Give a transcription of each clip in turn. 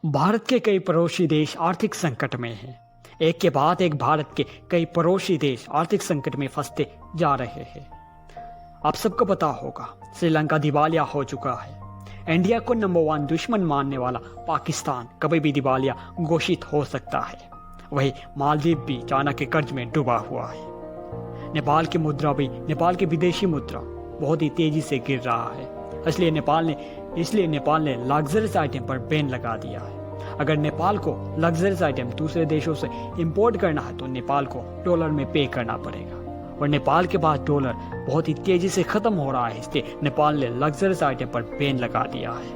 भारत के कई पड़ोसी देश आर्थिक संकट में हैं। एक के बाद एक भारत के कई पड़ोसी देश आर्थिक संकट में फंसते जा रहे हैं। आप सबको पता होगा, श्रीलंका दिवालिया हो चुका है। इंडिया को नंबर 1 दुश्मन मानने वाला पाकिस्तान कभी भी दिवालिया घोषित हो सकता है। वही मालदीव भी चाइना के कर्ज में डूबा हुआ है। नेपाल की विदेशी मुद्रा बहुत ही तेजी से गिर रहा है। इसलिए नेपाल ने लग्जरियस आइटम पर बैन लगा दिया है। अगर नेपाल को लग्जरियस आइटम दूसरे देशों से इंपोर्ट करना है तो नेपाल को डॉलर में पे करना पड़ेगा, और नेपाल के पास डॉलर बहुत ही तेजी से खत्म हो रहा है। इसलिए नेपाल ने लग्जरियस आइटम पर बैन लगा दिया है।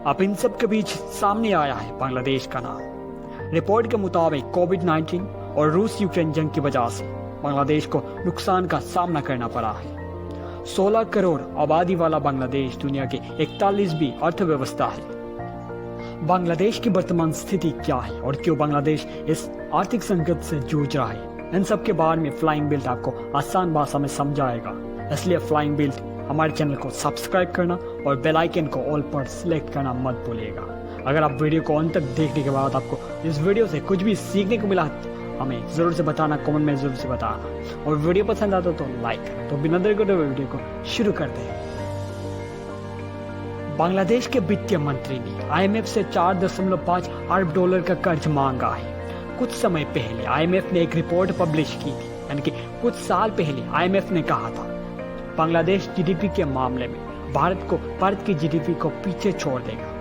अब इन सब के बीच सामने आया है बांग्लादेश का नाम। रिपोर्ट के मुताबिक कोविड-19 और रूस यूक्रेन जंग की वजह से बांग्लादेश को नुकसान का सामना करना पड़ा है। 16 करोड़ आबादी वाला बांग्लादेश दुनिया की 41वीं अर्थव्यवस्था है। बांग्लादेश की वर्तमान स्थिति क्या है और क्यों बांग्लादेश इस आर्थिक संकट से जूझ रहा है, इन सब के बारे में फ्लाइंग बिल्ट आपको आसान भाषा में समझाएगा। इसलिए फ्लाइंग बिल्ट हमारे चैनल को सब्सक्राइब करना और बेल आइकन को ऑल पर सिलेक्ट करना मत भूलिएगा। अगर आप वीडियो को अंत तक देखने के बाद आपको इस वीडियो से कुछ भी सीखने को मिला हमें जरूर से बताना, कमेंट में जरूर से बताना, और वीडियो पसंद आता तो लाइक करना। तो बिना देर करते हुए वीडियो को शुरू करते हैं। बांग्लादेश के वित्तीय मंत्री ने आईएमएफ से 4.5 अरब डॉलर का कर्ज मांगा है। कुछ समय पहले आईएमएफ ने एक रिपोर्ट पब्लिश की थी, यानी कि कुछ साल पहले आईएमएफ ने कहा था बांग्लादेश जीडीपी के मामले में भारत की जीडीपी को पीछे छोड़ देगा।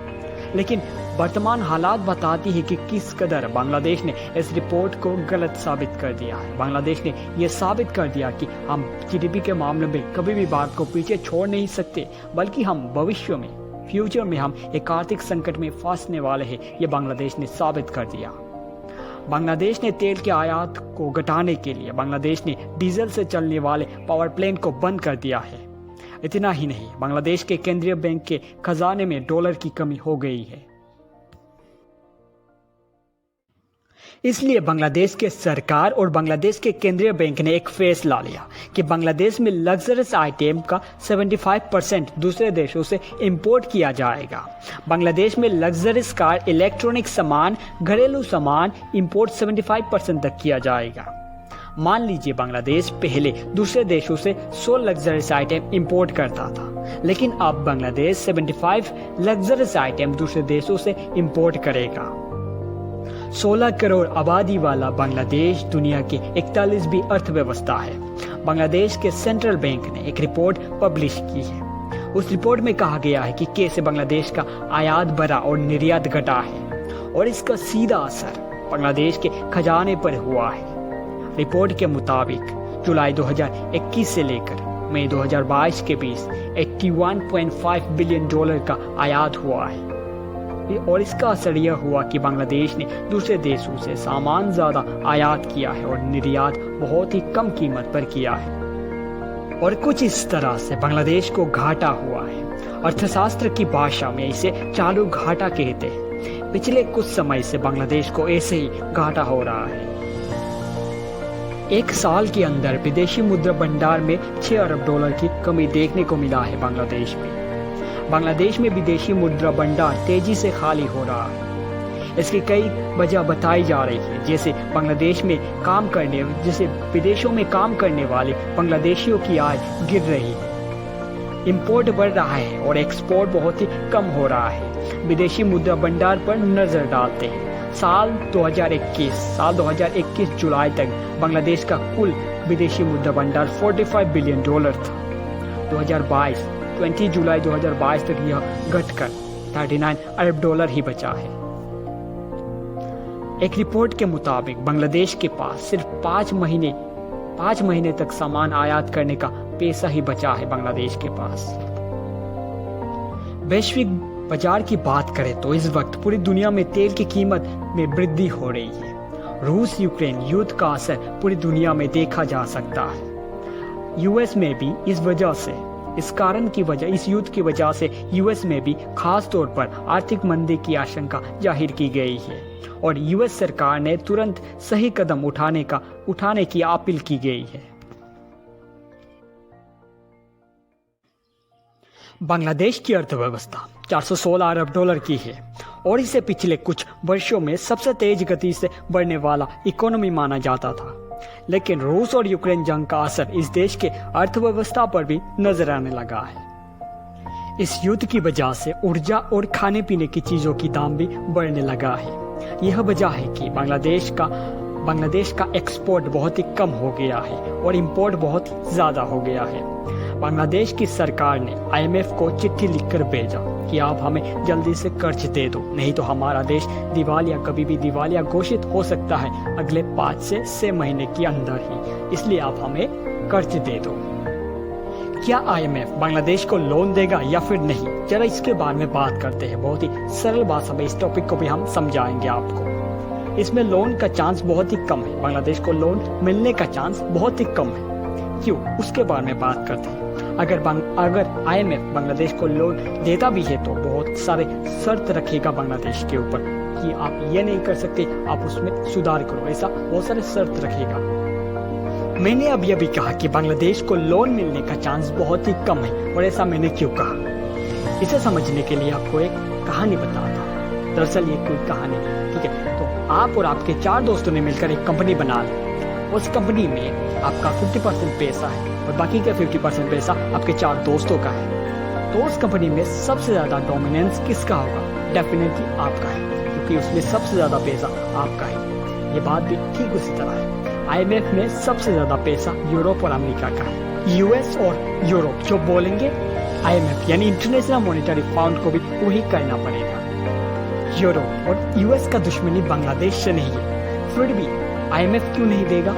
लेकिन वर्तमान हालात बताती है कि किस कदर बांग्लादेश ने इस रिपोर्ट को गलत साबित कर दिया है। बांग्लादेश ने यह साबित कर दिया कि हम जीडीपी के मामले में कभी भी भारत को पीछे छोड़ नहीं सकते, बल्कि हम फ्यूचर में हम एक आर्थिक संकट में फंसने वाले हैं। ये बांग्लादेश ने साबित कर दिया। बांग्लादेश ने तेल के आयात को घटाने के लिए बांग्लादेश ने डीजल से चलने वाले पावर प्लांट को बंद कर दिया है। इतना ही नहीं, बांग्लादेश के केंद्रीय बैंक के खजाने में डॉलर की कमी हो गई है। इसलिए बांग्लादेश के सरकार और बांग्लादेश के केंद्रीय बैंक ने एक फैसला लिया कि बांग्लादेश में लग्जरियस आइटम का 75% दूसरे देशों से इंपोर्ट किया जाएगा। बांग्लादेश में लग्जरियस कार, इलेक्ट्रॉनिक सामान, घरेलू सामान इंपोर्ट 75% तक किया जाएगा। मान लीजिए बांग्लादेश पहले दूसरे देशों से 100 लग्जरियस आइटम इंपोर्ट करता था, लेकिन अब बांग्लादेश 75 लग्जरियस आइटम दूसरे देशों से इंपोर्ट करेगा। 16 करोड़ आबादी वाला बांग्लादेश दुनिया की 41वीं अर्थव्यवस्था है। बांग्लादेश के सेंट्रल बैंक ने एक रिपोर्ट पब्लिश की है। उस रिपोर्ट में कहा गया है कि कैसे बांग्लादेश का आयात बढ़ा और निर्यात घटा है, और इसका सीधा असर बांग्लादेश के खजाने पर हुआ है। रिपोर्ट के मुताबिक जुलाई 2021 से लेकर मई 2022 के बीच 81.5 बिलियन डॉलर का आयात हुआ है, और इसका असर यह हुआ कि बांग्लादेश ने दूसरे देशों से सामान ज्यादा आयात किया है और निर्यात बहुत ही कम कीमत पर किया है, और कुछ इस तरह से बांग्लादेश को घाटा हुआ है। अर्थशास्त्र की भाषा में इसे चालू घाटा कहते हैं। पिछले कुछ समय से बांग्लादेश को ऐसे ही घाटा हो रहा है। एक साल के अंदर विदेशी मुद्रा भंडार में 6 अरब डॉलर की कमी देखने को मिला है। बांग्लादेश में विदेशी मुद्रा भंडार तेजी से खाली हो रहा है। इसकी कई वजह बताई जा रही है, जैसे विदेशों में काम करने वाले बांग्लादेशियों की आय गिर रही है, इंपोर्ट बढ़ रहा है और एक्सपोर्ट बहुत ही कम हो रहा है। विदेशी मुद्रा भंडार पर नजर डालते हैं। साल 2021 जुलाई तक बांग्लादेश का कुल विदेशी मुद्रा भंडार 45 बिलियन डॉलर था। 20 जुलाई 2022 तक यह घटकर 39 अरब डॉलर ही बचा है। एक रिपोर्ट के मुताबिक बांग्लादेश के पास सिर्फ 5 महीने तक सामान आयात करने का पैसा ही बचा है। बांग्लादेश के पास वैश्विक बाजार की बात करें तो इस वक्त पूरी दुनिया में तेल की कीमत में वृद्धि हो रही है। रूस यूक्रेन युद्ध का असर पूरी दुनिया में देखा जा सकता है। यूएस में भी इस युद्ध की वजह से यूएस में भी खास तौर पर आर्थिक मंदी की आशंका जाहिर की गई है, और यूएस सरकार ने तुरंत सही कदम उठाने की अपील की गई है। बांग्लादेश की अर्थव्यवस्था 416 अरब डॉलर की है और इसे पिछले कुछ वर्षों में सबसे तेज गति से बढ़ने वाला इकोनॉमी माना जाता था। लेकिन रूस और यूक्रेन जंग का असर इस देश के अर्थव्यवस्था पर भी नजर आने लगा है। इस युद्ध की वजह से ऊर्जा और खाने पीने की चीजों की दाम भी बढ़ने लगा है। यह वजह है कि बांग्लादेश का एक्सपोर्ट बहुत ही कम हो गया है और इंपोर्ट बहुत ही ज्यादा हो गया है। बांग्लादेश की सरकार ने IMF को चिट्ठी लिखकर भेजा कि आप हमें जल्दी से कर्ज दे दो, नहीं तो हमारा देश कभी भी दिवालिया घोषित हो सकता है अगले 5 से 6 महीने के अंदर ही, इसलिए आप हमें कर्ज दे दो। क्या IMF बांग्लादेश को लोन देगा या फिर नहीं, जरा इसके बारे में बात करते हैं। बहुत ही सरल भाषा में इस टॉपिक को भी हम समझाएंगे आपको। इसमें लोन का चांस बहुत ही कम है, बांग्लादेश को लोन मिलने का चांस बहुत ही कम है। क्यों, उसके बारे में बात करते हैं। अगर IMF बांग्लादेश को लोन देता भी है तो बहुत सारे शर्त रखेगा बांग्लादेश के ऊपर कि आप ये नहीं कर सकते, आप उसमें सुधार करो, ऐसा बहुत सारे शर्त रखेगा। मैंने अब यह भी कहा कि बांग्लादेश को लोन मिलने का चांस बहुत ही कम है, और ऐसा मैंने क्यों कहा, इसे समझने के लिए आपको एक कहानी बताता हूँ। दरअसल ये कोई कहानी नहीं, ठीक है। तो आप और आपके 4 दोस्तों ने मिलकर एक कंपनी बना ली। उस कंपनी में आपका 50% पैसा है और बाकी का 50% पैसा आपके 4 दोस्तों का है। तो उस कंपनी में सबसे ज्यादा डोमिनेंस किसका होगा? डेफिनेटली आपका है, क्योंकि उसमें सबसे ज्यादा पैसा आपका है। ये बात भी ठीक उसी तरह है। IMF में सबसे ज्यादा पैसा यूरोप और अमेरिका का है। US और यूरोप जो बोलेंगे IMF यानी इंटरनेशनल मॉनेटरी फंड को भी वही करना पड़ेगा। यूरोप और US का दुश्मनी बांग्लादेश से नहीं है, फिर भी IMF क्यों नहीं देगा?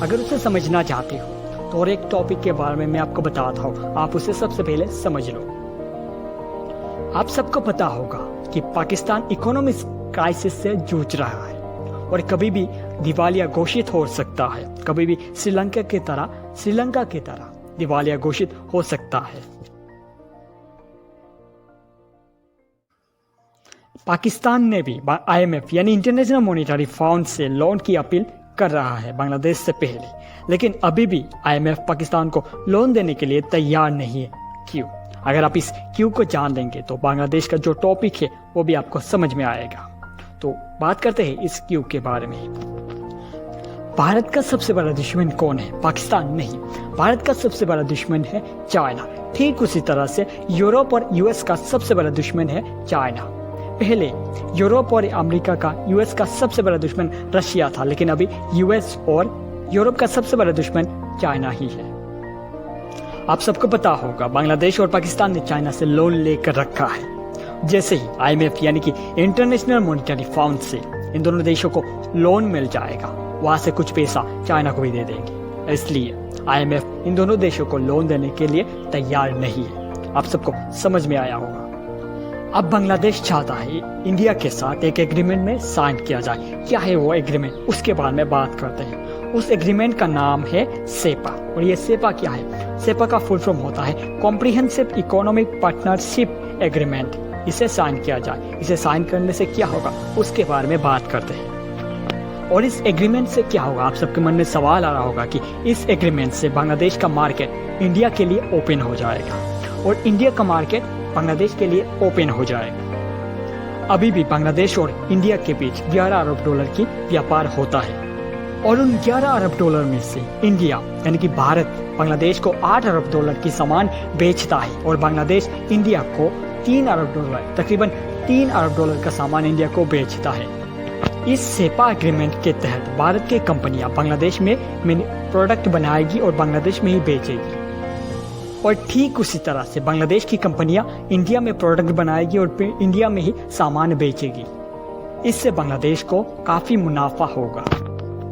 अगर उसे समझना चाहते हो तो और एक टॉपिक के बारे में मैं आपको बताता हूँ, आप उसे सबसे पहले समझ लो। आप सबको पता होगा कि पाकिस्तान इकोनॉमिक क्राइसिस से जूझ रहा है और कभी भी दिवालिया घोषित हो सकता है, कभी भी श्रीलंका की तरह दिवालिया घोषित हो सकता है। पाकिस्तान ने भी IMF यानी इंटरनेशनल मॉनेटरी फंड से लोन की अपील कर रहा है बांग्लादेश से पहले, लेकिन अभी भी IMF पाकिस्तान को लोन देने के लिए तैयार नहीं है। क्यों? अगर आप इस क्यों को जान लेंगे तो बांग्लादेश का जो टॉपिक है वो भी आपको समझ में आएगा। तो बात करते हैं इस क्यों के बारे में। भारत का सबसे बड़ा दुश्मन कौन है? पाकिस्तान नहीं, भारत का सबसे बड़ा दुश्मन है चाइना। ठीक उसी तरह से यूरोप और US का सबसे बड़ा दुश्मन है चाइना। पहले यूरोप और अमेरिका का US का सबसे बड़ा दुश्मन रशिया था, लेकिन अभी US और यूरोप का सबसे बड़ा दुश्मन चाइना ही है। आप सबको पता होगा बांग्लादेश और पाकिस्तान ने चाइना से लोन लेकर रखा है। जैसे ही IMF यानी कि इंटरनेशनल मॉनेटरी फंड से इन दोनों देशों को लोन मिल जाएगा, वहां से कुछ पैसा चाइना को भी दे देंगे। इसलिए IMF इन दोनों देशों को लोन देने के लिए तैयार नहीं है। आप सबको समझ में आया होगा। अब बांग्लादेश चाहता है इंडिया के साथ एक एग्रीमेंट में साइन किया जाए। क्या है वो एग्रीमेंट, उसके बारे में बात करते हैं। उस एग्रीमेंट का नाम है सेपा। और ये सेपा क्या है? सेपा का फुल फॉर्म होता है कॉम्प्रिहेंसिव इकोनॉमिक पार्टनरशिप एग्रीमेंट। इसे साइन किया जाए। इसे साइन करने से क्या होगा उसके बारे में बात करते हैं। और इस एग्रीमेंट से क्या होगा? आप सबके मन में सवाल आ रहा होगा कि इस एग्रीमेंट से बांग्लादेश का मार्केट इंडिया के लिए ओपन हो जाएगा और इंडिया का मार्केट बांग्लादेश के लिए ओपन हो जाएगा। अभी भी बांग्लादेश और इंडिया के बीच 11 अरब डॉलर की व्यापार होता है और उन 11 अरब डॉलर में से इंडिया यानी कि भारत बांग्लादेश को 8 अरब डॉलर की सामान बेचता है और बांग्लादेश इंडिया को 3 अरब डॉलर, तकरीबन 3 अरब डॉलर का सामान इंडिया को बेचता है। इस सेपा एग्रीमेंट के तहत भारत की कंपनियां बांग्लादेश में प्रोडक्ट बनाएगी और बांग्लादेश में ही बेचेगी, और ठीक उसी तरह से बांग्लादेश की कंपनियां इंडिया में प्रोडक्ट बनाएगी और इंडिया में ही सामान बेचेगी। इससे बांग्लादेश को काफी मुनाफा होगा,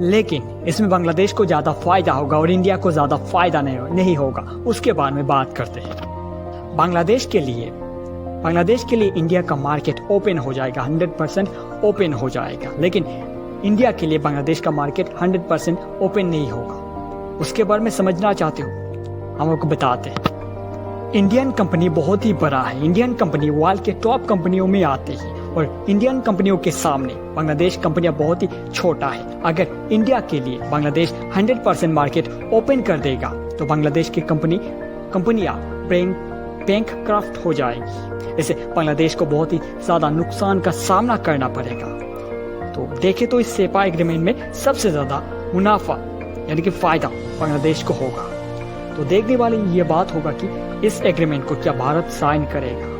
लेकिन इसमें बांग्लादेश को ज्यादा फायदा होगा और इंडिया को ज्यादा फायदा नहीं होगा। उसके बारे में बात करते हैं। बांग्लादेश के लिए इंडिया का मार्केट ओपन हो जाएगा, 100% ओपन हो जाएगा, लेकिन इंडिया के लिए बांग्लादेश का मार्केट 100% ओपन नहीं होगा। उसके बारे में समझना चाहते हो, हम आपको बताते हैं। इंडियन कंपनी बहुत ही बड़ा है। इंडियन कंपनी वर्ल्ड के टॉप कंपनियों में आते हैं और इंडियन कंपनियों के सामने बांग्लादेश कंपनियां बहुत ही छोटा है। अगर इंडिया के लिए बांग्लादेश 100% मार्केट ओपन कर देगा तो बांग्लादेश की कंपनियां बैंक क्राफ्ट हो जाएगी। इससे बांग्लादेश को बहुत ही ज़्यादा नुकसान का सामना करना पड़ेगा। तो देखें तो इस सेपा एग्रीमेंट में सबसे ज़्यादा मुनाफा यानी कि फ़ायदा बांग्लादेश को होगा। तो देखने वाली ये बात होगा कि इस एग्रीमेंट को क्या भारत साइन करेगा।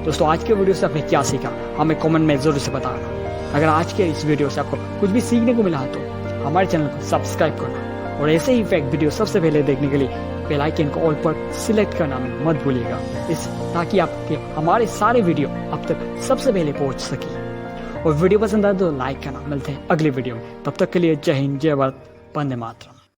दोस्तों आज के वीडियो से आपने क्या सीखा हमें कमेंट में ज़रूर से बताना। अगर आज के इस वीडियो से आपको कुछ भी सीखने को मिला तो हमारे चैनल को सब्सक्राइब करना और ऐसे ही फैक्ट वीडियो सबसे पहले देखने के लिए बेल आइकन को ऑल पर सिलेक्ट करना मत भूलिएगा, ताकि आपके हमारे सारे वीडियो अब तक सबसे पहले पहुंच सके। और वीडियो पसंद आए तो लाइक करना। मिलते हैं अगले वीडियो में, तब तक के लिए जय हिंद, जय भारत, वंदे मातरम।